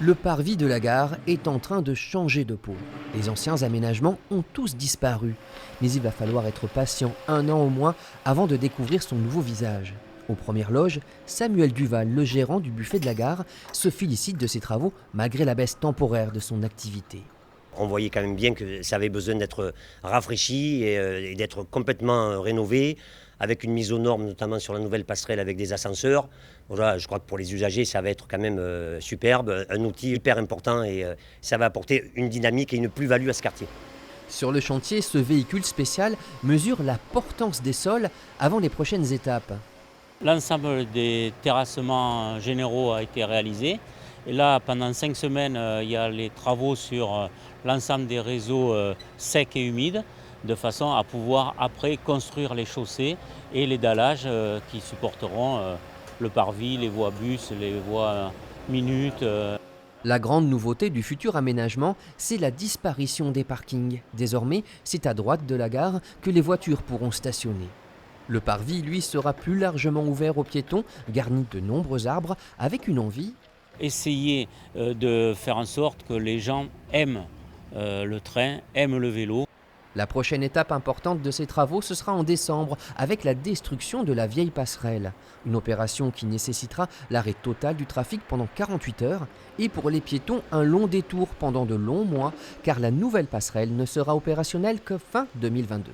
Le parvis de la gare est en train de changer de peau. Les anciens aménagements ont tous disparu. Mais il va falloir être patient 1 an au moins avant de découvrir son nouveau visage. Aux premières loges, Samuel Duval, le gérant du buffet de la gare, se félicite de ses travaux malgré la baisse temporaire de son activité. On voyait quand même bien que ça avait besoin d'être rafraîchi et d'être complètement rénové, avec une mise aux normes, notamment sur la nouvelle passerelle avec des ascenseurs. Voilà, je crois que pour les usagers, ça va être quand même superbe, un outil hyper important et ça va apporter une dynamique et une plus-value à ce quartier. Sur le chantier, ce véhicule spécial mesure la portance des sols avant les prochaines étapes. L'ensemble des terrassements généraux a été réalisé. Et là, pendant 5 semaines, il y a les travaux sur l'ensemble des réseaux secs et humides, de façon à pouvoir après construire les chaussées et les dallages qui supporteront le parvis, les voies bus, les voies minutes. La grande nouveauté du futur aménagement, c'est la disparition des parkings. Désormais, c'est à droite de la gare que les voitures pourront stationner. Le parvis, lui, sera plus largement ouvert aux piétons, garni de nombreux arbres, avec une envie. Essayer de faire en sorte que les gens aiment le train, aiment le vélo. La prochaine étape importante de ces travaux, ce sera en décembre, avec la destruction de la vieille passerelle. Une opération qui nécessitera l'arrêt total du trafic pendant 48 heures et pour les piétons, un long détour pendant de longs mois, car la nouvelle passerelle ne sera opérationnelle que fin 2022.